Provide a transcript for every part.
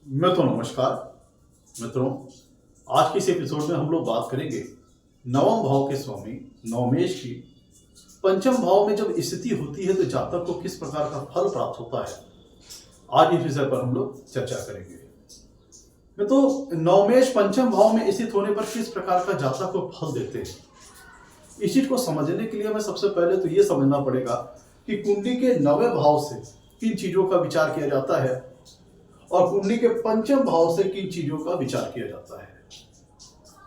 नमस्कार मित्रों। आज के इस एपिसोड में हम लोग बात करेंगे नवम भाव के स्वामी नवमेश की पंचम भाव में जब स्थिति होती है तो जातक को किस प्रकार का फल प्राप्त होता है। आज इस विषय पर हम लोग चर्चा करेंगे। तो नवमेश पंचम भाव में स्थित होने पर किस प्रकार का जातक को फल देते हैं, इस चीज को समझने के लिए हमें सबसे पहले तो ये समझना पड़ेगा कि कुंडली के नवे भाव से किन चीजों का विचार किया जाता है और कुंडली के पंचम भाव से किन चीजों का विचार किया जाता है।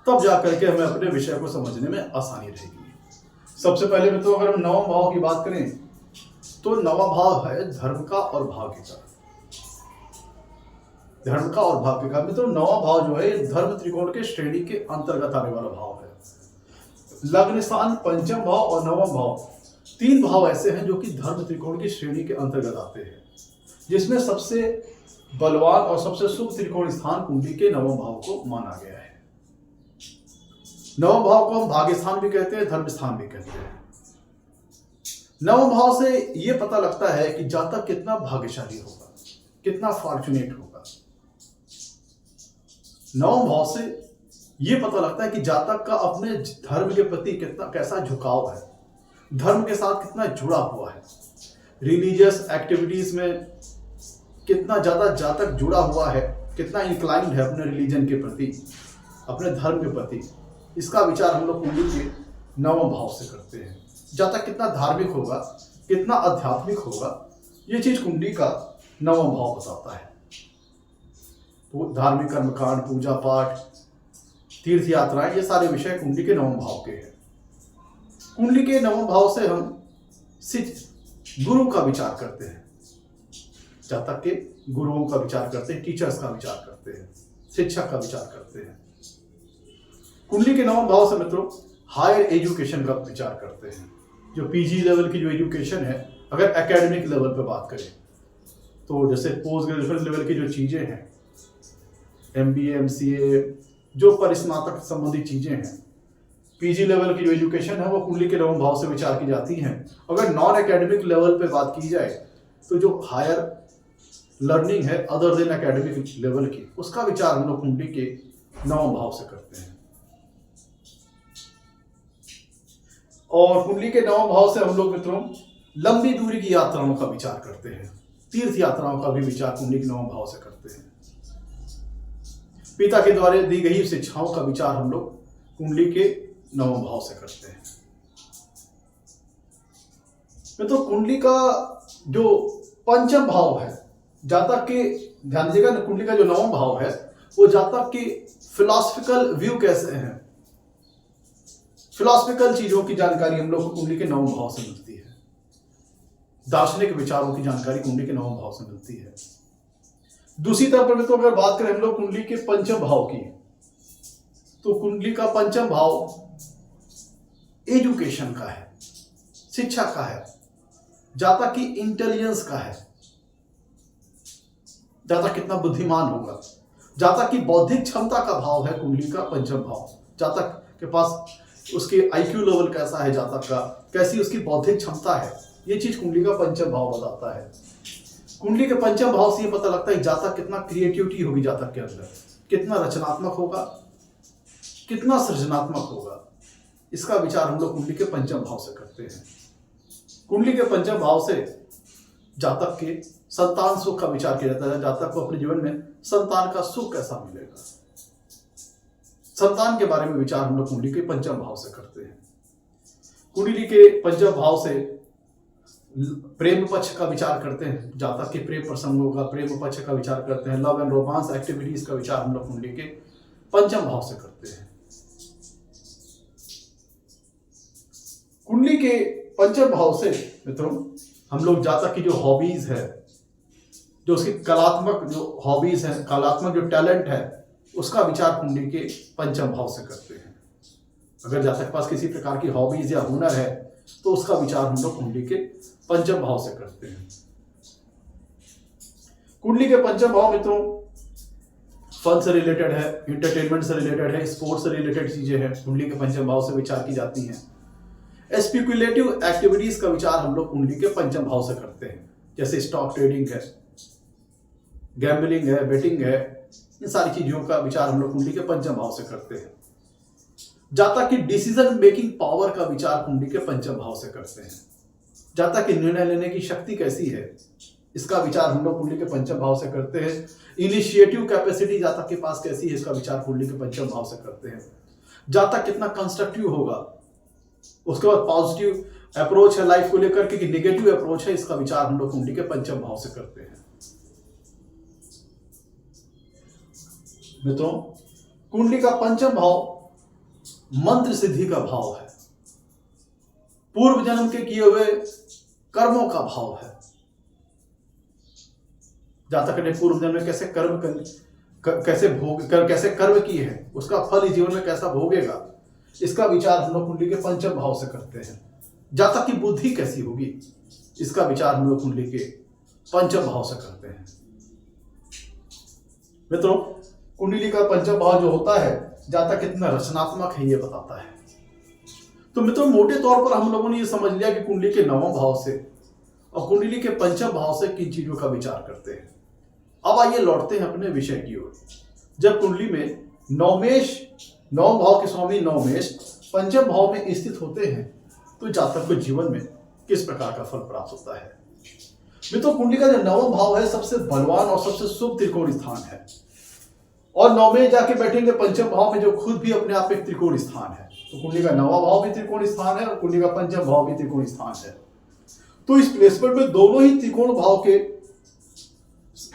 तब जाकर के हमें अपने विषय को समझने में आसानी रहेगी। सबसे पहले मित्रों, अगर हम नवम भाव की बात करें तो नवा भाव है धर्म का और भाग्य का। धर्म का और भाग्य का मित्रों, नवा भाव जो है धर्म त्रिकोण के श्रेणी के अंतर्गत आने वाला भाव है। लग्न स्थान, पंचम भाव और नवम भाव, तीन भाव ऐसे हैं जो कि धर्म त्रिकोण की श्रेणी के अंतर्गत आते हैं, जिसमें सबसे बलवान और सबसे शुभ त्रिकोण स्थान कुंडली के नवम भाव को माना गया है। नवम भाव को हम भाग्य स्थान भी कहते हैं, धर्म स्थान भी कहते हैं। नवम भाव से यह पता लगता है कि जातक कितना भाग्यशाली होगा, कितना फॉर्चुनेट होगा। नवम भाव से यह पता लगता है कि जातक का अपने धर्म के प्रति कितना कैसा झुकाव है, धर्म के साथ कितना जुड़ा हुआ है, रिलीजियस एक्टिविटीज में कितना ज्यादा जातक जुड़ा हुआ है, कितना इंक्लाइंड है अपने रिलीजन के प्रति, अपने धर्म के प्रति। इसका विचार हम लोग कुंडली के नवम भाव से करते हैं। जातक कितना धार्मिक होगा, कितना आध्यात्मिक होगा, ये चीज कुंडली का नवम भाव बताता है। तो धार्मिक कर्मकांड, पूजा पाठ, तीर्थ यात्राएं, ये सारे विषय कुंडली के नवम भाव के हैं। कुंडली के नवम भाव से हम गुरु का विचार करते हैं, जातक के गुरुओं का विचार करते हैं, टीचर्स का विचार करते हैं, शिक्षक का विचार करते हैं। कुंडली के नवम भाव से मित्रों हायर एजुकेशन का विचार करते हैं। जो पीजी लेवल की जो एजुकेशन है, अगर एकेडमिक लेवल पे बात करें तो जैसे पोस्ट ग्रेजुएशन लेवल की जो चीजें हैं, एमबीए, एमसीए, जो परिस्नातक संबंधी चीजें हैं, पीजी लेवल की जो एजुकेशन है वो कुंडली के नवम भाव से विचार की जाती हैं। अगर नॉन एकेडमिक लेवल पे बात की जाए तो जो हायर लर्निंग है अदर देन एकेडमिक लेवल की, उसका विचार हम लोग कुंडली के नवम भाव से करते हैं। और कुंडली के नवम भाव से हम लोग मित्रों लंबी दूरी की यात्राओं का विचार करते हैं, तीर्थ यात्राओं का भी विचार कुंडली के नवम भाव से करते हैं। पिता के द्वारा दी गई शिक्षाओं का विचार हम लोग कुंडली के नवम भाव से करते हैं। तो कुंडली का जो पंचम भाव है, जातक के, ध्यान दीजिएगा, कुंडली का जो नवम भाव है वो जातक की फिलॉसफिकल व्यू कैसे हैं, फिलॉसफिकल चीजों की जानकारी हम लोग को कुंडली के नवम भाव से मिलती है। दार्शनिक विचारों की जानकारी कुंडली के नवम भाव से मिलती है। दूसरी तरफ पर तो अगर बात करें हम लोग कुंडली के पंचम भाव की, तो कुंडली का पंचम भाव एजुकेशन का है, शिक्षा का है, जातक की इंटेलिजेंस का है, जातक कितना बुद्धिमान होगा, जातक की बौद्धिक क्षमता का भाव है कुंडली का पंचम भाव। जातक के पास उसके आईक्यू लेवल कैसा है, जातक का कैसी उसकी बौद्धिक क्षमता है, ये चीज कुंडली का पंचम भाव बताता है। कुंडली के पंचम भाव से ये पता लगता है जातक कितना क्रिएटिविटी होगी, जातक के अंदर कितना रचनात्मक होगा, कितना सृजनात्मक होगा। इसका विचार हम लोग कुंडली के पंचम भाव से करते हैं। कुंडली के पंचम भाव से जातक के संतान सुख का विचार किया जाता है। जातक को अपने जीवन में संतान का सुख कैसा मिलेगा, संतान के बारे में विचार हम लोग कुंडली के पंचम भाव से करते हैं। कुंडली के पंचम भाव से प्रेम पक्ष का विचार करते हैं, जातक के प्रेम प्रसंगों का, प्रेम पक्ष का विचार करते हैं। लव एंड रोमांस एक्टिविटीज का विचार हम लोग कुंडली के पंचम भाव से करते हैं। कुंडली के पंचम भाव से मित्रों हम लोग जातक की जो हॉबीज है, जो उसकी कलात्मक जो हॉबीज है, कलात्मक जो टैलेंट है, उसका विचार कुंडली के पंचम भाव से करते हैं। अगर जातक के पास किसी प्रकार की हॉबीज या हुनर है तो उसका विचार हम लोग कुंडली के पंचम भाव से करते हैं। कुंडली के पंचम भाव मित्रों फन से रिलेटेड है, इंटरटेनमेंट से रिलेटेड है, स्पोर्ट्स से रिलेटेड चीजें हैं, कुंडली के पंचम भाव से विचार की जाती हैं। स्पेकुलेटिव एक्टिविटीज का विचार हम लोग कुंडली के पंचम भाव से करते हैं, जैसे स्टॉक ट्रेडिंग है, गैम्बलिंग है, बेटिंग है, इन सारी चीजों का विचार हम लोग कुंडली के पंचम भाव से करते हैं। जातक की डिसीजन मेकिंग पावर का विचार कुंडली के पंचम भाव से करते हैं। जातक की निर्णय लेने की शक्ति कैसी है, इसका विचार हम लोग कुंडली के पंचम भाव से करते हैं। इनिशिएटिव कैपेसिटी जातक के पास कैसी है, इसका विचार कुंडली के पंचम भाव से करते हैं। जातक कितना कंस्ट्रक्टिव होगा, उसके बाद पॉजिटिव अप्रोच है लाइफ को लेकर के कि नेगेटिव अप्रोच है, इसका विचार हम लोग कुंडली के पंचम भाव से करते हैं। मित्रों, कुंडली का पंचम भाव मंत्र सिद्धि का भाव है, पूर्व जन्म के किए हुए कर्मों का भाव है। जातक ने पूर्व जन्म में कैसे कर्म किए हैं, उसका फल इस जीवन में कैसा भोगेगा, इसका विचार हम लोग कुंडली के पंचम भाव से करते हैं। जातक की बुद्धि कैसी होगी, इसका विचार हम लोग कुंडली के पंचम भाव से करते हैं। मित्रों, कुंडली का पंचम भाव जो होता है, जातक कितना रचनात्मक है ये बताता है। तो मित्रों, मोटे तौर पर हम लोगों ने ये समझ लिया कि कुंडली के नवम भाव से और कुंडली के पंचम भाव से किन चीजों का विचार करते हैं। अब आइए लौटते हैं अपने विषय की ओर। जब कुंडली में नवम भाव के स्वामी नवमेश पंचम भाव में स्थित होते हैं तो जातक को जीवन में किस प्रकार का फल प्राप्त होता है। मित्रों, कुंडली का जो नवम भाव है सबसे बलवान और सबसे शुभ त्रिकोण स्थान है, और नवमेश जाके बैठेंगे पंचम भाव में जो खुद भी अपने आप एक त्रिकोण स्थान है। तो कुंडली का नवा भाव भी त्रिकोण स्थान है और कुंडली का पंचम भाव भी त्रिकोण स्थान है। तो इस प्लेसमेंट में दोनों ही त्रिकोण भाव के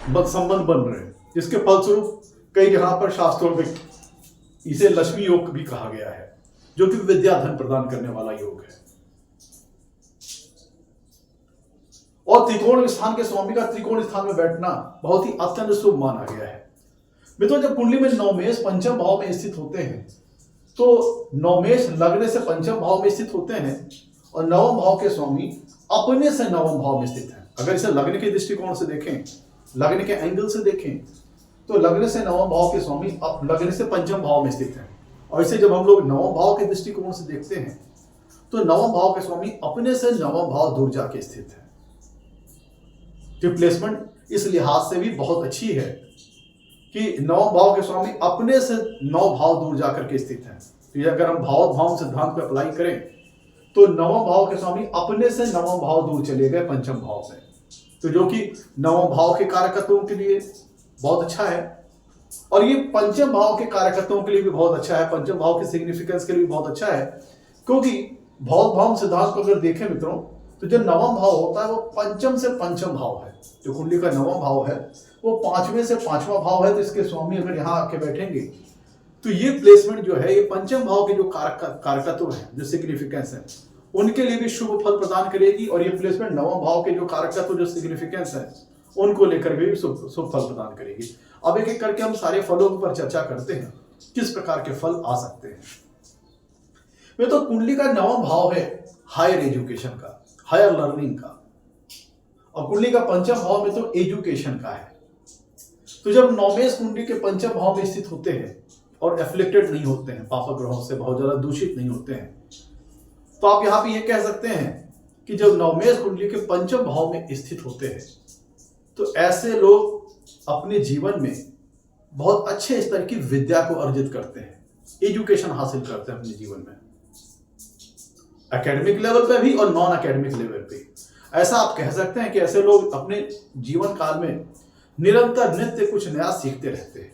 संबंध बन रहे हैं, जिसके फलस्वरूप कई जगह पर शास्त्रों में इसे लक्ष्मी योग भी कहा गया है, जो कि विद्या धन प्रदान करने वाला योग है। और त्रिकोण स्थान के स्वामी का त्रिकोण स्थान में बैठना बहुत ही अत्यंत शुभ माना गया है। मित्रों, जब कुंडली में नवमेश पंचम भाव में स्थित होते हैं तो नवमेश लग्न से पंचम भाव में स्थित होते हैं और नवम भाव के स्वामी अपने से नवम भाव में स्थित हैं। अगर इसे लग्न के दृष्टिकोण से देखें, लग्न के एंगल से देखें, तो लग्न से नवम भाव के स्वामी लग्न से पंचम भाव में स्थित हैं। और इसे जब हम लोग नवम भाव के दृष्टिकोण से देखते हैं तो नवम भाव के स्वामी अपने से नवम भाव दूर जाके स्थित है। रिप्लेसमेंट इस लिहाज से भी बहुत अच्छी है कि नवम भाव के स्वामी अपने से 9 भाव दूर जाकर के स्थित हैं। तो अगर हम भाव सिद्धांत को अप्लाई करें तो नवम भाव के स्वामी अपने से नवम भाव दूर चले गए पंचम भाव में, तो जो कि नवम भाव के कारकत्वों के लिए बहुत अच्छा है और ये पंचम भाव के कारकत्वों के लिए भी बहुत अच्छा है, पंचम भाव के सिग्निफिकेंस के लिए भी बहुत अच्छा है। क्योंकि भाव सिद्धांत को अगर देखें मित्रों, तो जो नवम भाव होता है वो पंचम से पंचम भाव है। जो कुंडली का नवम भाव है वो 5वें से 5वां भाव है। तो इसके स्वामी अगर यहाँ आके बैठेंगे तो ये प्लेसमेंट जो है ये पंचम भाव के जो कारकत्व है, जो सिग्निफिकेंस है, उनके लिए भी शुभ फल प्रदान करेगी। और ये प्लेसमेंट नवम भाव के जो कारकत्व जो सिग्निफिकेंस है उनको लेकर भी शुभ फल प्रदान करेगी। अब एक एक करके हम सारे फलों पर चर्चा करते हैं, किस प्रकार के फल आ सकते हैं। वे तो कुंडली का नवम भाव है हायर एजुकेशन का, हायर लर्निंग का, और कुंडली का पंचम भाव में तो एजुकेशन का है। तो जब नवमेश कुंडली के पंचम भाव में स्थित होते हैं और एफ्लिक्टेड नहीं होते हैं, पाप ग्रहों से बहुत ज्यादा दूषित नहीं होते हैं, तो आप यहां पे ये कह सकते हैं कि जब नवमेश कुंडली के पंचम भाव में स्थित होते हैं तो ऐसे लोग अपने जीवन में बहुत अच्छे स्तर की विद्या को अर्जित करते हैं, एजुकेशन हासिल करते हैं अपने जीवन में, एकेडमिक लेवल पे भी और नॉन एकेडमिक लेवल पे। ऐसा आप कह सकते हैं कि ऐसे लोग अपने जीवन काल में निरंतर नित्य कुछ नया सीखते रहते हैं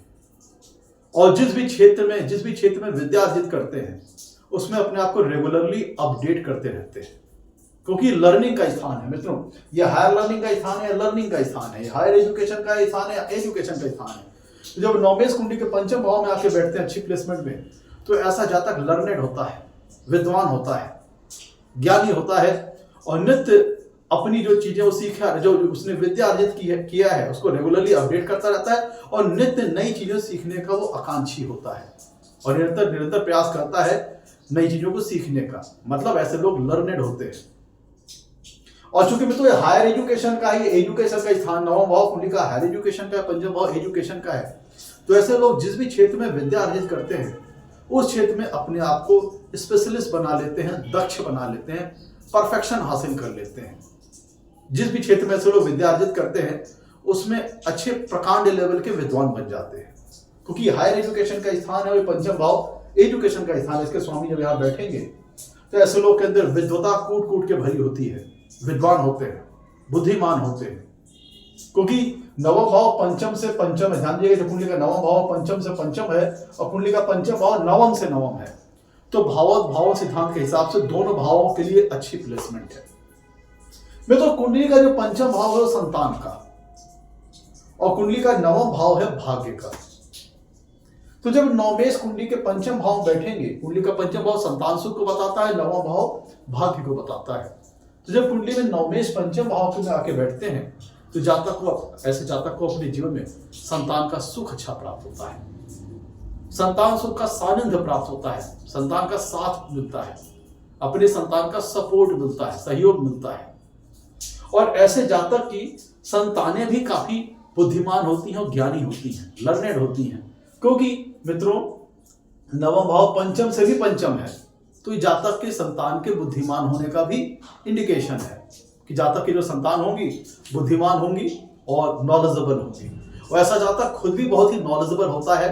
और जिस भी क्षेत्र में विद्या अर्जित करते हैं उसमें अपने आप को रेगुलरली अपडेट करते रहते हैं, क्योंकि लर्निंग का स्थान है मित्रों। ये हायर लर्निंग का स्थान है, लर्निंग का स्थान है, हायर एजुकेशन का स्थान है, एजुकेशन का स्थान है। जब नवमेश कुंडली के पंचम भाव में आके बैठते हैं अच्छी प्लेसमेंट में, तो ऐसा जातक लर्नेड होता है, विद्वान होता है, ज्ञानी होता है और नित्य अपनी जो चीजें वो सीखा, जो उसने विद्या अर्जित किया है उसको रेगुलरली अपडेट करता रहता है और नित्य नई चीजें सीखने का वो आकांक्षी होता है और निरंतर प्रयास करता है नई चीजों को सीखने का। मतलब ऐसे लोग लर्नेड होते हैं। और चूंकि मित्रों ये हायर एजुकेशन का है, एजुकेशन का स्थान, नवम भाव कुंडली का हायर एजुकेशन का है, पंचम भाव एजुकेशन का है, तो ऐसे लोग जिस भी क्षेत्र में विद्या अर्जित करते हैं उस क्षेत्र में अपने आप को स्पेशलिस्ट बना लेते हैं, दक्ष बना लेते हैं, परफेक्शन हासिल कर लेते हैं। जिस भी क्षेत्र में ऐसे लोग विद्या अर्जित करते हैं उसमें अच्छे प्रकांड लेवल के विद्वान बन जाते हैं, क्योंकि हायर एजुकेशन का स्थान है और पंचम भाव एजुकेशन का स्थान है। इसके स्वामी जब यहाँ बैठेंगे तो ऐसे लोग के अंदर विद्वता कूट कूट के भरी होती है, विद्वान होते हैं, बुद्धिमान होते हैं, क्योंकि नवम भाव पंचम से पंचम है। ध्यान दीजिएगा, जो कुंडली का नवम भाव पंचम से पंचम है और कुंडली का पंचम भाव नवम से नवम है, तो भाव सिद्धांत के हिसाब से दोनों भावों के लिए अच्छी प्लेसमेंट है। मैं तो कुंडली का जो पंचम भाव है वो संतान का और कुंडली का नवम भाव है भाग्य का। तो जब नवमेश कुंडली के पंचम भाव बैठेंगे, कुंडली का पंचम भाव संतान सुख को बताता है, नवम भाव भाग्य को बताता है। तो जब कुंडली में नवमेश पंचम भाव में आके बैठते हैं तो ऐसे जातक को अपने जीवन में संतान का सुख अच्छा प्राप्त होता है, संतान सुख का सानिध्य प्राप्त होता है, संतान का साथ मिलता है, अपने संतान का सपोर्ट मिलता है, सहयोग मिलता है। और ऐसे जातक की संतानें भी काफी बुद्धिमान होती हैं और ज्ञानी होती हैं, लर्नेड होती हैं, क्योंकि मित्रों नवम भाव पंचम से भी पंचम है, तो ये जातक के संतान के बुद्धिमान होने का भी इंडिकेशन है कि जातक की जो संतान होंगी बुद्धिमान होंगी और नॉलेजेबल होंगी। और ऐसा जातक खुद भी बहुत ही नॉलेजेबल होता है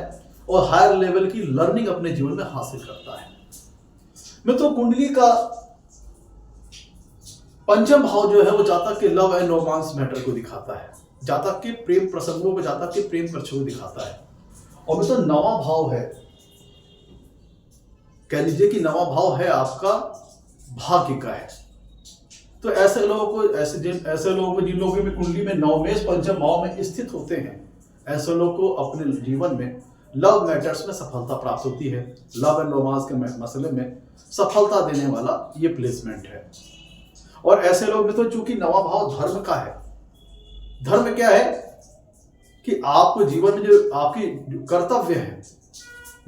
और हायर लेवल की लर्निंग अपने जीवन में हासिल करता है। मित्रों कुंडली का पंचम भाव जो है वो जातक के लव एंड रोमांस मैटर को दिखाता है, जातक के प्रेम प्रसंगों को, जातक के प्रेम पक्षों को दिखाता है। और मित्रों नवा भाव है, कह लीजिए कि नवा भाव है आपका भाग्य का है। तो ऐसे लोगों को जिन लोगों की कुंडली में नवमेश पंचम भाव में स्थित होते हैं, ऐसे लोगों को अपने जीवन में लव मैटर्स में सफलता प्राप्त होती है। लव एंड रोमांस के मसले में सफलता देने वाला ये प्लेसमेंट है। और ऐसे लोग में तो चूंकि नवा भाव धर्म का है, धर्म क्या है कि आपको जीवन में जो आपकी कर्तव्य है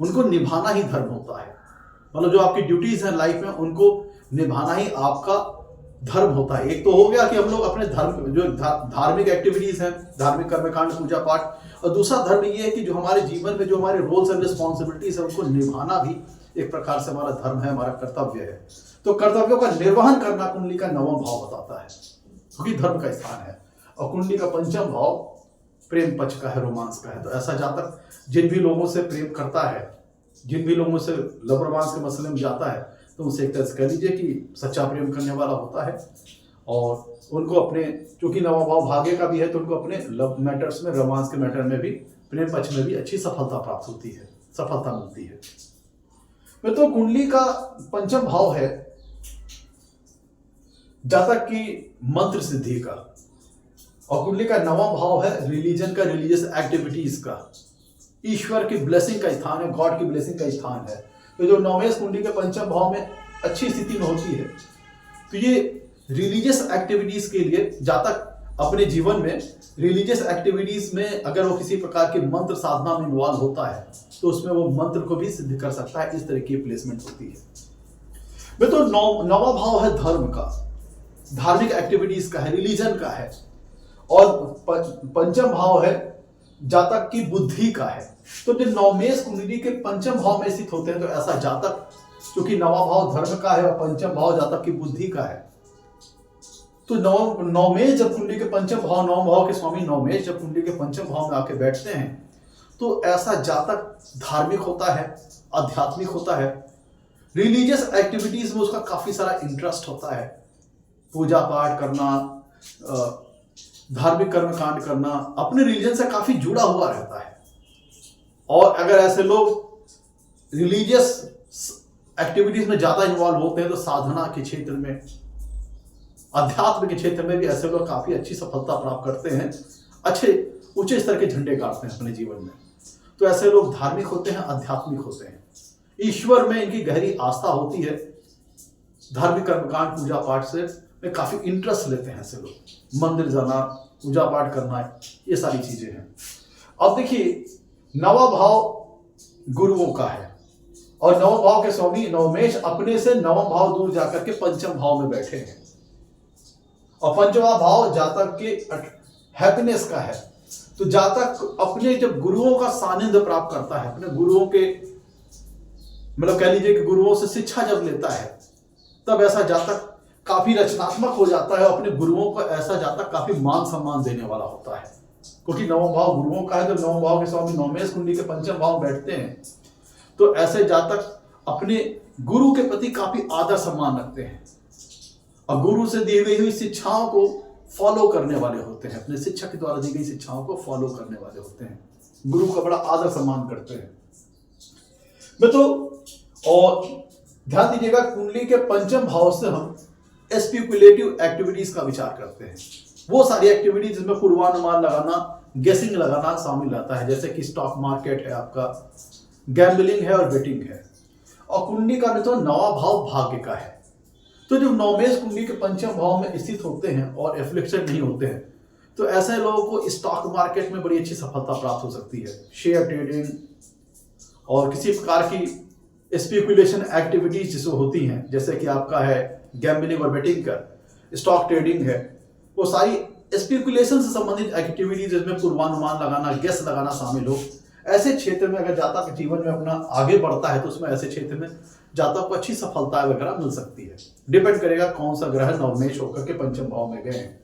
उनको निभाना ही धर्म होता है। मतलब जो आपकी ड्यूटीज हैं लाइफ में उनको निभाना ही आपका धर्म होता है। एक तो हो गया कि हम लोग अपने धर्म जो धार्मिक एक्टिविटीज हैं, धार्मिक कर्मकांड, पूजा पाठ, और दूसरा धर्म ये है कि जो हमारे जीवन में जो हमारे रोल्स एंड रिस्पॉन्सिबिलिटीज है उनको निभाना भी एक प्रकार से हमारा धर्म है, हमारा कर्तव्य है। तो कर्तव्यों का निर्वहन करना कुंडली का नवम भाव बताता है, क्योंकि धर्म का स्थान है। और कुंडली का पंचम भाव प्रेम पक्ष का है, रोमांस का है। तो ऐसा जातक जिन भी लोगों से प्रेम करता है, जिन भी लोगों से लव रोमांस के मसले में जाता है, तो उनसे एक तरह से कह लीजिए कि सच्चा प्रेम करने वाला होता है। और उनको अपने, चूंकि नवा भाव भाग्य का भी है, तो उनको अपने लव मैटर्स में, रोमांस के मैटर में भी, प्रेम पक्ष में भी अच्छी सफलता प्राप्त होती है, सफलता मिलती है। तो कुंडली का पंचम भाव है जातक की मंत्र सिद्धि का, और कुंडली का नवम भाव है रिलीजन का, रिलीजियस एक्टिविटीज का, ईश्वर की ब्लेसिंग का स्थान है, गॉड की ब्लेसिंग का स्थान है। तो जो नवमेश कुंडली के पंचम भाव में अच्छी स्थिति में होती है, तो ये रिलीजियस एक्टिविटीज के लिए जातक अपने जीवन में रिलीजियस एक्टिविटीज में अगर वो किसी प्रकार के मंत्र साधना में इन्वॉल्व होता है तो उसमें वो मंत्र को भी सिद्ध कर सकता है। इस तरह की प्लेसमेंट होती है। तो नवा भाव है धर्म का, धार्मिक एक्टिविटीज का है, रिलीजन का है। और पंचम भाव है जातक की बुद्धि का है। तो जब नवमेश कुंडली के पंचम भाव में स्थित होते हैं तो ऐसा जातक, क्योंकि नवा भाव धर्म का है और पंचम भाव जातक की बुद्धि का है, तो नवमेश जब कुंडली के पंचम भाव, नवम भाव के स्वामी नवमेश जब कुंडली के पंचम भाव में आके बैठते हैं तो ऐसा जातक धार्मिक होता है, आध्यात्मिक होता है, रिलीजियस एक्टिविटीज में उसका काफी सारा इंटरेस्ट होता है, पूजा पाठ करना, धार्मिक कर्मकांड करना, अपने रिलीजन से काफी जुड़ा हुआ रहता है। और अगर ऐसे लोग रिलीजियस एक्टिविटीज में ज्यादा इन्वॉल्व होते हैं तो साधना के क्षेत्र में, अध्यात्म के क्षेत्र में भी ऐसे लोग काफी अच्छी सफलता प्राप्त करते हैं, अच्छे ऊंचे स्तर के झंडे गाड़ते हैं अपने जीवन में। तो ऐसे लोग धार्मिक होते हैं, आध्यात्मिक होते हैं, ईश्वर में इनकी गहरी आस्था होती है, धार्मिक कर्मकांड, पूजा पाठ से में काफी इंटरेस्ट लेते हैं ऐसे लोग, मंदिर जाना, पूजा पाठ करना, ये सारी चीजें हैं। अब देखिए नवा भाव गुरुओं का है और नवम भाव के स्वामी नवमेश अपने से नवम भाव दूर जाकर के पंचम भाव में बैठे हैं, और पंचवा भाव जातक के हैप्पीनेस का है। तो जातक अपने जब गुरुओं का सानिध्य प्राप्त करता है, अपने गुरुओं के, मतलब कह लीजिए कि गुरुओं से शिक्षा जब लेता है, तब ऐसा जातक काफी रचनात्मक हो जाता है। अपने गुरुओं को ऐसा जातक काफी मान सम्मान देने वाला होता है, क्योंकि नवम भाव गुरुओं का है। जब नवम भाव के स्वामी नवमेश कुंडली के पंचम भाव में बैठते हैं तो ऐसे जातक अपने गुरु के प्रति काफी आदर सम्मान रखते हैं और गुरु से दी गई हुई शिक्षाओं को फॉलो करने वाले होते हैं, अपने शिक्षक के द्वारा दी गई शिक्षाओं को फॉलो करने वाले होते हैं, गुरु का बड़ा आदर सम्मान करते हैं। मैं तो और ध्यान दीजिएगा, कुंडली के पंचम भाव से हम स्पेकुलेटिव एक्टिविटीज का विचार करते हैं। वो सारी एक्टिविटीज जिसमें पूर्वानुमान लगाना, गेसिंग लगाना शामिल रहता है, जैसे कि स्टॉक मार्केट है, आपका गैम्बलिंग है और बेटिंग है। और कुंडली का मित्रों नवा भाव भाग्य का है। तो जब नवमेश कुंडली के पंचम भाव में स्थित होते हैं और एफ्लिक्शन नहीं होते हैं तो ऐसे लोगों को स्टॉक मार्केट में बड़ी अच्छी सफलता प्राप्त हो सकती है। शेयर ट्रेडिंग और किसी प्रकार की स्पेकुलेशन एक्टिविटीज जिसमें होती हैं, जैसे कि आपका है गैम्बलिंग और बेटिंग का, स्टॉक ट्रेडिंग है, वो सारी स्पेकुलेशन से संबंधित एक्टिविटीज जिसमें पूर्वानुमान लगाना, गेस लगाना शामिल हो, ऐसे क्षेत्र में अगर जातक जीवन में अपना आगे बढ़ता है तो उसमें ऐसे क्षेत्र में जातक को अच्छी सफलता वगैरह मिल सकती है। डिपेंड करेगा कौन सा ग्रह नवमेश होकर के पंचम भाव में गए हैं,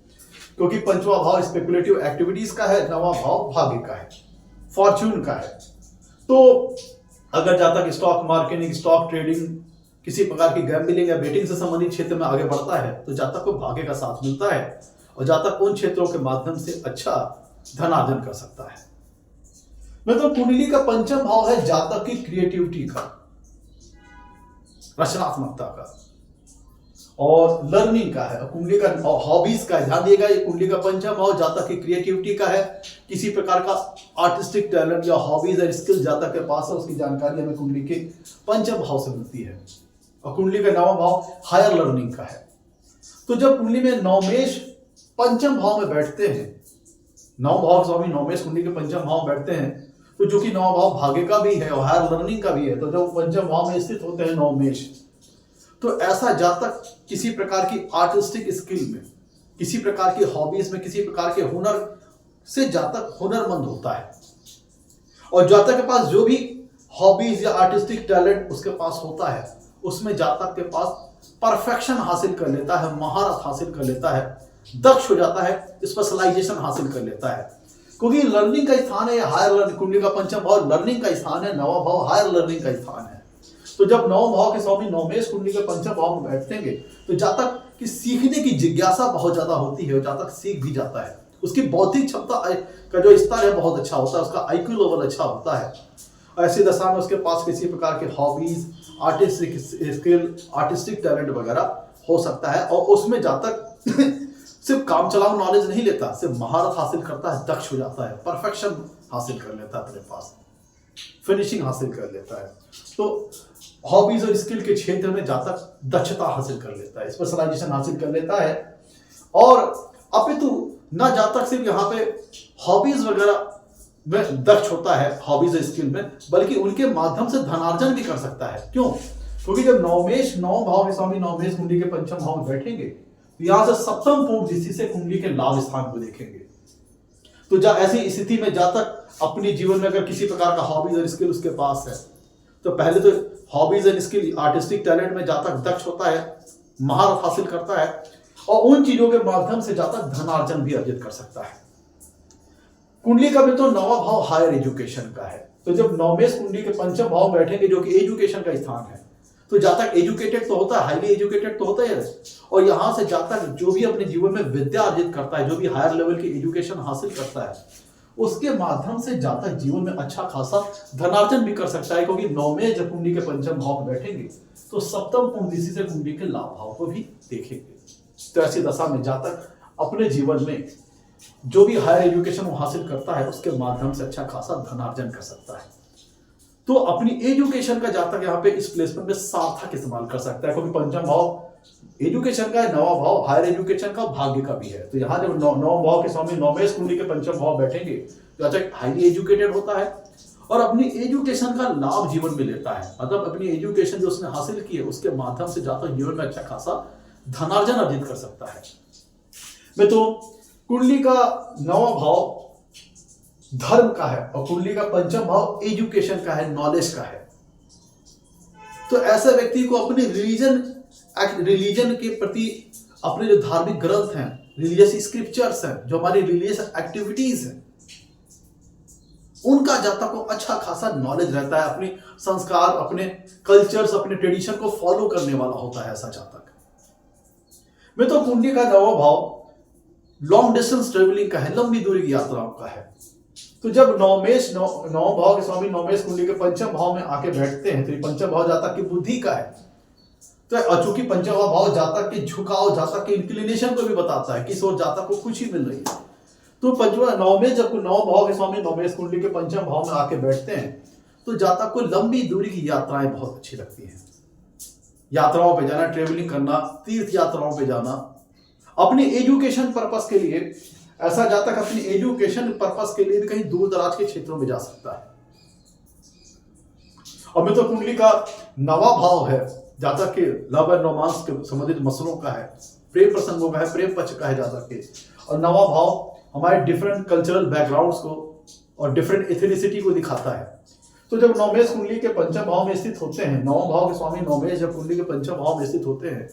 क्योंकि पंचवा भाव स्पेकुलेटिव एक्टिविटीज का है, नवा भाव भाग्य का है, फॉर्च्यून का है। तो अगर जातक स्टॉक मार्केटिंग, स्टॉक ट्रेडिंग, किसी प्रकार की गैम्बलिंग या बेटिंग से संबंधित क्षेत्र में आगे बढ़ता है तो जातक को भाग्य का साथ मिलता है और जातक उन क्षेत्रों के माध्यम से अच्छा धनार्जन कर सकता है। मतलब कुंडली का पंचम भाव है जातक की क्रिएटिविटी का, रचनात्मकता का और लर्निंग का है, कुंडली का हॉबीज का है। ध्यान दिएगा, ये कुंडली का पंचम भाव जातक की क्रिएटिविटी का है, किसी प्रकार का आर्टिस्टिक टैलेंट या हॉबीज और स्किल जातक के पास है, उसकी जानकारी हमें कुंडली के पंचम भाव से मिलती है। और कुंडली का नवा भाव हायर लर्निंग का है। तो जब कुंडली में नवमेश पंचम भाव में बैठते हैं, नव भाव स्वामी नवमेश कुंडली के पंचम भाव में बैठते हैं तो जो कि नव भाव भाग्य का भी है और हायर लर्निंग का भी है, तो जब पंचम भाव में स्थित होते हैं नवमेश, तो ऐसा जातक किसी प्रकार की आर्टिस्टिक स्किल में, किसी प्रकार की हॉबीज में, किसी प्रकार के हुनर से जातक हुनरमंद होता है। और जातक के पास जो भी हॉबीज या आर्टिस्टिक टैलेंट उसके पास होता है, उसमें जातक के पास परफेक्शन हासिल कर लेता है, महारत हासिल कर लेता है, दक्ष हो जाता है, स्पेशलाइजेशन हासिल कर लेता है। क्योंकि लर्निंग का स्थान है, हायर लर्निंग, कुंडली का पंचम भाव लर्निंग का स्थान है, नवा भाव हायर लर्निंग का स्थान है। तो जब नव भाव के स्वामी नवमेश कुंडली के पंचम भाव में बैठेंगे तो जातक की सीखने की जिज्ञासा बहुत ज्यादा होती है और जातक सीख भी जाता है। उसकी बौद्धिक क्षमता का जो स्तर है बहुत अच्छा होता है, उसका आईक्यू लेवल अच्छा होता है। ऐसी दशा में उसके पास किसी प्रकार के hobbies, artistic skill, artistic talent वगैरह हो सकता है और उसमें जातक सिर्फ काम चलाऊ नॉलेज नहीं लेता, सिर्फ महारत हासिल करता है, दक्ष हो जाता है, परफेक्शन हासिल कर लेता है, अपने पास फिनिशिंग हासिल कर लेता है। तो हॉबीज और स्किल के क्षेत्र में जातक दक्षता हासिल कर लेता है, स्पेशलाइजेशन हासिल कर लेता है। और अपितु न जातक सिर्फ यहाँ पे हॉबीज वगैरह में दक्ष होता है, हॉबीज और स्किल में, बल्कि उनके माध्यम से धनार्जन भी कर सकता है। क्यों? क्योंकि जब नवमेश नव भाव के स्वामी नवमेश कुंडली के पंचम भाव में बैठेंगे तो यहां से सप्तम पूर्ण दृष्टि से कुंडली के लाभ स्थान को देखेंगे। तो ऐसी स्थिति में जातक अपने जीवन में अगर किसी प्रकार का हॉबीज और स्किल उसके पास है तो पहले तो hobbies and skill, artistic talent में जातक दक्ष होता है, महारत हासिल करता है और उन चीजों के माध्यम से जातक धनार्जन भी अर्जित कर सकता है। कुंडली का भी तो नवा भाव हायर एजुकेशन का है। तो जब नवमेश कुंडली के पंचम भाव बैठेंगे जो कि एजुकेशन का स्थान है, तो जातक एजुकेटेड तो होता है, हाईली एजुकेटेड तो होता है। और यहां से जातक जो भी अपने जीवन में विद्या अर्जित करता है, जो भी हायर लेवल की एजुकेशन हासिल करता है, उसके माध्यम से जातक जीवन में अच्छा खासा धनार्जन भी कर सकता है। क्योंकि नवमेश जब कुंडली के पंचम भाव में बैठेंगे तो सप्तम पूर्ण दृष्टि से कुंडली के लाभ भाव को भी देखेंगे। तो ऐसी दशा में जातक अपने जीवन में जो भी हायर एजुकेशन वो हासिल करता है उसके माध्यम से अच्छा खासा धनार्जन कर सकता है। तो अपनी एजुकेशन का जातक यहाँ पे इस प्लेसमेंट में सार्थक इस्तेमाल कर सकता है, क्योंकि पंचम भाव एजुकेशन का है, नवा भाव हायर एजुकेशन का, भाग्य का भी है। तो यहाँ जब नव भाव के स्वामी नवमेश कुंडली के पंचम भाव बैठेंगे तो जातक हाईली एजुकेटेड होता है और अपनी एजुकेशन का लाभ जीवन में लेता है। मतलब अपनी एजुकेशन जो उसने हासिल की है उसके माध्यम से जातक जीवन में अच्छा खासा धनार्जन अर्जित कर सकता है। मैं तो कुंडली का नवा भाव धर्म का है और कुंडली का पंचम भाव एजुकेशन का है, नॉलेज का है। तो ऐसे व्यक्ति को अपने रिलीजन के प्रति, अपने जो धार्मिक ग्रंथ हैं, रिलीजियस स्क्रिप्चर्स हैं, जो हमारी रिलीजियस एक्टिविटीज हैं, उनका जातक को अच्छा खासा नॉलेज रहता है, अपने संस्कार, अपने कल्चर्स, अपने ट्रेडिशन को फॉलो करने वाला होता है ऐसा जातक। मैं तो कुंडली का नवा भाव लॉन्ग डिस्टेंस ट्रेवलिंग का है, लंबी दूरी की यात्राओं का है। तो जब नवमेश नौ भाव के स्वामी नवमेश कुंडली के पंचम भाव में आके बैठते हैं, तो ये पंचम भाव जातक की बुद्धि का है। तो चूंकि पंचम भाव जातक के झुकाव, जातक के इंक्लिनेशन को भी बताता है, किस ओर जातक को खुशी मिल रही है। तो पंचवा नवमेश जब नौ भाव के स्वामी नवमेश कुंडली के पंचम भाव में आके बैठते हैं, तो जातक को लंबी दूरी की यात्राएं बहुत अच्छी लगती हैं। यात्राओं पे जाना, ट्रेवलिंग करना, तीर्थ यात्राओं पे जाना, अपने एजुकेशन पर्पस के लिए, ऐसा जातक अपनी एजुकेशन पर्पस के लिए भी कहीं दूर दराज के क्षेत्रों में जा सकता है। और मैं तो कुंडली का नवा भाव है जातक के लव एंड रोमांस के संबंधित मसलों का है, प्रेम प्रसंगों का है, प्रेम पक्ष का है जातक के। और नवा भाव हमारे डिफरेंट कल्चरल बैकग्राउंड्स को और डिफरेंट एथनिसिटी को दिखाता है। तो जब नवमेश कुंडली के पंचम भाव में स्थित होते हैं, नवम भाव के स्वामी नवमेश जब कुंडली के पंचम भाव में स्थित होते हैं,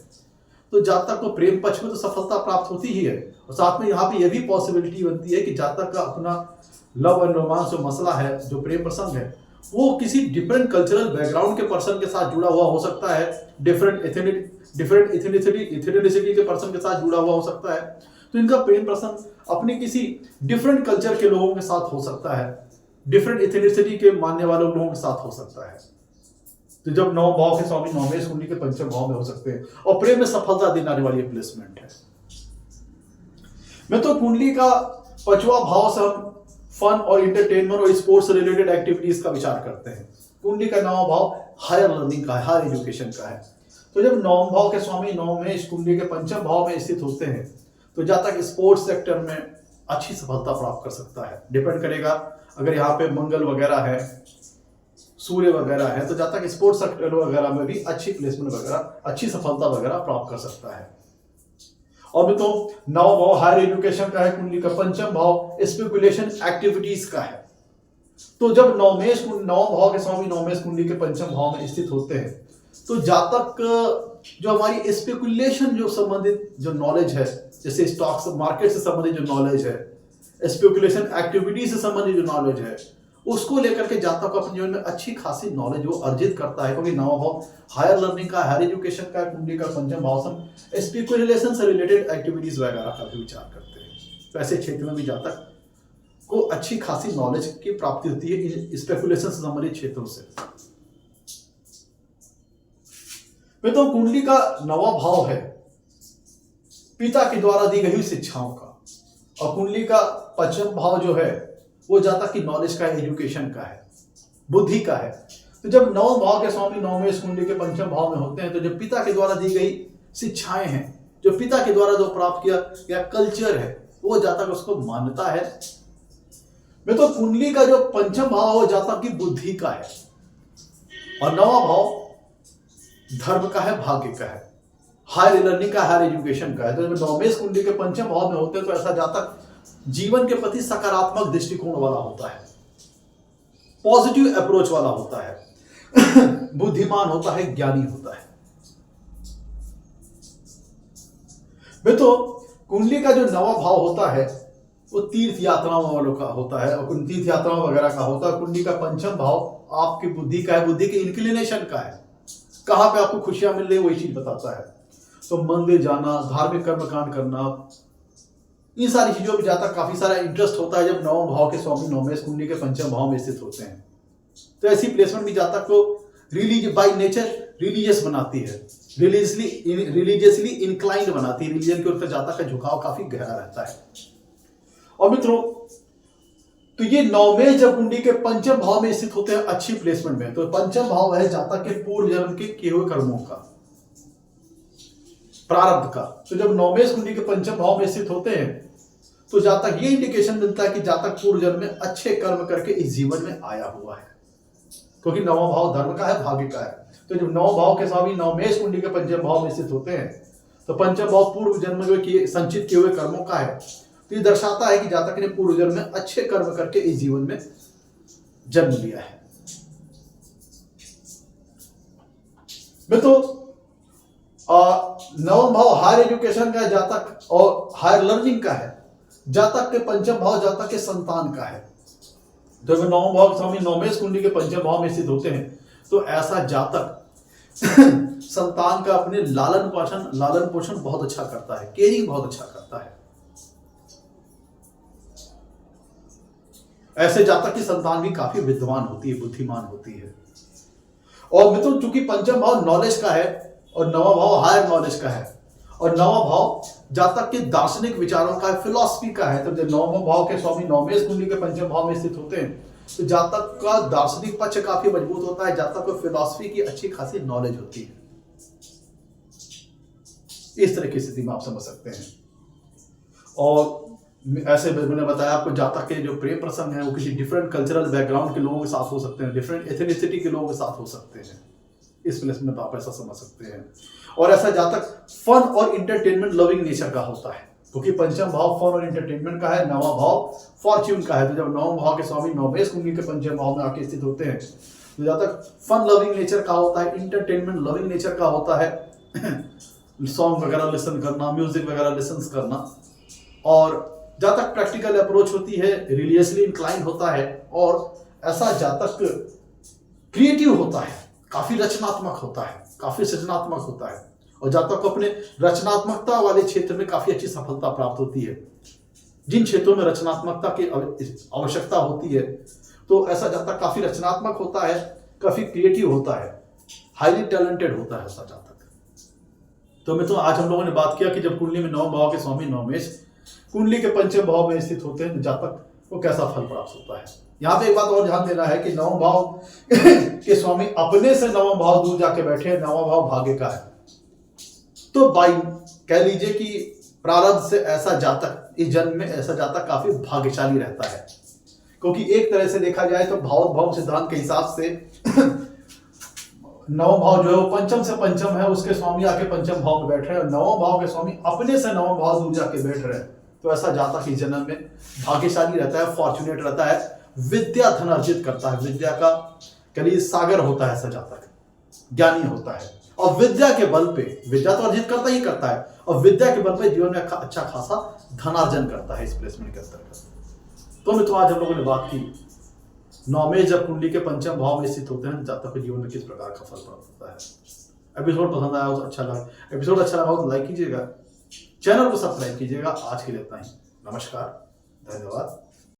तो जातक को प्रेम पक्ष में तो सफलता प्राप्त होती ही है, और साथ में यहाँ पे यह भी पॉसिबिलिटी बनती है कि जातक का अपना लव एंड रोमांस जो मसला है, जो प्रेम प्रसंग है, वो किसी डिफरेंट कल्चरल बैकग्राउंड के पर्सन के साथ जुड़ा हुआ हो सकता है, डिफरेंट एथनिसिटी के पर्सन के साथ जुड़ा हुआ हो सकता है। तो इनका प्रेम प्रसंग अपने किसी डिफरेंट कल्चर के लोगों के साथ हो सकता है, डिफरेंट एथनिसिटी के मानने वाले लोगों के साथ हो सकता है। तो जब नौ भाव के स्वामी नवमेश कुंडली के पंचम भाव में हो सकते हैं, और प्रेम में सफलता देने वाली प्लेसमेंट है। मैं तो कुंडली का पांचवा भाव से हम फन और इंटरटेनमेंट और स्पोर्ट्स रिलेटेड एक्टिविटीज का विचार करते हैं। कुंडली का नवा भाव हायर लर्निंग का है, हायर एजुकेशन का है। तो जब नवम भाव के स्वामी नवमेश कुंडली के पंचम भाव में स्थित होते हैं, तो जातक स्पोर्ट्स सेक्टर में अच्छी सफलता प्राप्त कर सकता है। डिपेंड करेगा, अगर यहाँ पे मंगल वगैरह है, सूर्य वगैरह है, तो जातक स्पोर्ट्स सेक्टर वगैरह में भी अच्छी प्लेसमेंट वगैरह, अच्छी सफलता वगैरह प्राप्त कर सकता है। और भी तो नौ भाव हायर एजुकेशन का है, कुंडली का पंचम भाव स्पेकुलेशन एक्टिविटीज का है। तो जब नौ भाव के स्वामी नवमेश कुंडली के पंचम भाव में स्थित होते हैं, तो जातक जो हमारी स्पेकुलेशन जो संबंधित जो नॉलेज है, जैसे स्टॉक्स मार्केट से संबंधित जो नॉलेज है, स्पेकुलेशन एक्टिविटीज से संबंधित जो नॉलेज है, उसको लेकर के जातक को अपने जीवन में अच्छी खासी नॉलेज वो अर्जित करता है। क्योंकि नवा भाव हायर लर्निंग का, हायर एजुकेशन का, कुंडली का पंचम भाव से स्पेकुलेशन से रिलेटेड एक्टिविटीज वगैरह का भी विचार करते हैं। तो ऐसे क्षेत्र में भी जातक को अच्छी खासी नॉलेज की प्राप्ति होती है इन स्पेकुलेशन से संबंधित क्षेत्रों से। तो कुंडली का नवा भाव है पिता के द्वारा दी गई शिक्षाओं का, और कुंडली का पंचम भाव जो है वो जातक की नॉलेज का, एजुकेशन का है, बुद्धि का है। तो जब नौ भाव के स्वामी नवमेश कुंडली के पंचम भाव में होते हैं, तो जो पिता के द्वारा दी गई शिक्षाएं हैं, जो पिता के द्वारा जो प्राप्त किया या कल्चर है, वो जातक उसको मानता है। मैं तो कुंडली का जो पंचम भाव वो जातक की बुद्धि का है, और नवा भाव धर्म का है, भाग्य का है, हायर लर्निंग का, हायर एजुकेशन का है। तो जब नवमेश कुंडली के पंचम भाव में होते हैं, तो ऐसा जातक जीवन के प्रति सकारात्मक दृष्टिकोण वाला होता है, पॉजिटिव अप्रोच वाला होता है, बुद्धिमान होता है, ज्ञानी होता है। वे तो कुंडली का जो नवा भाव होता है वो तीर्थ यात्राओं वालों का होता है, और तीर्थ यात्राओं वगैरह का होता है। कुंडली का पंचम भाव आपकी बुद्धि का है, बुद्धि के इंक्लिनेशन का है, कहां पे आपको खुशियां मिल रही है वही चीज बताता है। तो मंदिर जाना, धार्मिक कर्मकांड करना, इन सारी चीजों में जातक काफी सारा इंटरेस्ट होता है जब नवम भाव के स्वामी नवमेश कुंडली के पंचम भाव में स्थित होते हैं। तो ऐसी प्लेसमेंट भी जातक को बाय नेचर रिलीजियस बनाती है, रिलीजियसली इंक्लाइंड बनाती है, रिलीजन की ओर जातक का झुकाव काफी गहरा रहता है। और मित्रों, तो ये नवमेश जब कुंडली के पंचम भाव में स्थित होते हैं अच्छी प्लेसमेंट में, तो पंचम भाव है जातक के पूर्व जन्म के किए हुए कर्मों का, प्रारब्ध का। तो जब नवमेश कुंडली के पंचम भाव में स्थित होते हैं, तो जातक ये इंडिकेशन मिलता है कि जातक पूर्व जन्म में अच्छे कर्म करके इस जीवन में आया हुआ है, क्योंकि नवा भाव धर्म का है, भाग्य का है। तो जब नौ भाव के स्वामी नवमेश कुंडली के पंचम भाव में स्थित होते हैं, तो पंचम भाव पूर्व जन्म में संचित किए हुए कर्मों का है। तो ये दर्शाता है कि जातक ने पूर्व जन्म में अच्छे कर्म करके इस जीवन में जन्म लिया है। तो नवम भाव हायर एजुकेशन का जातक और हायर लर्निंग का है। जातक के पंचम भाव जातक के संतान का है। तो जब नवम भाव के स्वामी नवमेश कुंडली के पंचम भाव में स्थित होते हैं तो ऐसा जातक संतान का अपने लालन पोषण बहुत अच्छा करता है, केयरिंग बहुत अच्छा करता है। ऐसे जातक की संतान भी काफी विद्वान होती है, बुद्धिमान होती है। और मित्रों, चूंकि पंचम भाव नॉलेज का है और नवा भाव हायर नॉलेज का है, और नवा भाव जातक के दार्शनिक विचारों का है, फिलॉसफी का है, तो जब नवम भाव के स्वामी नवमेश कुंडली के पंचम भाव में स्थित होते हैं तो जातक का दार्शनिक पक्ष काफी मजबूत होता है, जातक को फिलॉसफी की अच्छी खासी नॉलेज होती है। इस तरह की स्थिति में आप समझ सकते हैं। और ऐसे मैंने बताया आपको, जातक के जो प्रेम प्रसंग हैं वो किसी डिफरेंट कल्चरल बैकग्राउंड के लोगों के साथ हो सकते हैं, डिफरेंट एथनिसिटी के लोगों के साथ हो सकते हैं। इस प्लेस में आप ऐसा समझ सकते हैं। और ऐसा जातक फन और इंटरटेनमेंट लविंग नेचर का होता है, क्योंकि पंचम भाव फन और इंटरटेनमेंट का है, नवा भाव फॉर्च्यून का है। तो जब नवम भाव के स्वामी नवमेश कुंडली के पंचम भाव में आके स्थित होते हैं तो जातक फन लविंग नेचर का होता है, इंटरटेनमेंट लविंग नेचर का होता है, सॉन्ग वगैरह लिसन करना, म्यूजिक वगैरह लिसन करना। और जातक प्रैक्टिकल अप्रोच होती है, रिलीजियसली इंक्लाइन होता है, और ऐसा जातक क्रिएटिव होता है, काफी रचनात्मक होता है, काफी सृजनात्मक होता है, और जातक को अपने रचनात्मकता वाले क्षेत्र में काफी अच्छी सफलता प्राप्त होती है। जिन क्षेत्रों में रचनात्मकता की आवश्यकता होती है तो ऐसा जातक काफी रचनात्मक होता है, काफी क्रिएटिव होता है, हाईली टैलेंटेड होता है ऐसा जातक। तो मित्रों, आज हम लोगों ने बात किया कि जब कुंडली में नवम भाव के स्वामी नवमेश कुंडली के पंचम भाव में स्थित होते हैं तो जातक को कैसा फल प्राप्त होता है। यहाँ पे एक बात और ध्यान देना है कि नवम भाव के स्वामी अपने से नवम भाव दूर जाके बैठे हैं, नवम भाव भाग्य का है। तो बाई कह लीजिए कि प्रारब्ध से ऐसा जातक इस जन्म में ऐसा जातक काफी भाग्यशाली रहता है, क्योंकि एक तरह से देखा जाए तो भाव सिद्धांत के हिसाब से नवम भाव जो है वो पंचम से पंचम है, उसके स्वामी आके पंचम भाव में बैठ रहे हैं, और नवम भाव के स्वामी अपने से नवम भाव दूर जाके बैठ रहे हैं। तो ऐसा जातक इस जन्म में भाग्यशाली रहता है, फॉर्चुनेट रहता है, विद्या धन अर्जित करता है, विद्या का कभी सागर होता है ऐसा जातक, ज्ञानी होता है, और विद्या के बल पे विद्या तो अर्जित करता ही करता है, और विद्या के बल पे जीवन में अच्छा खासा धनार्जन करता है इस प्लेसमेंट के अंतर्गत। तो मित्रों, आज हम लोगों ने बात की नवमेश जब कुंडली के पंचम भाव में स्थित होते हैं जातक के जीवन में किस प्रकार का फल प्राप्त होता है। एपिसोड पसंद आया हो तो अच्छा लगा, एपिसोड अच्छा लगा हो तो लाइक कीजिएगा, चैनल को सब्सक्राइब कीजिएगा। आज के लिए इतना ही, नमस्कार, धन्यवाद।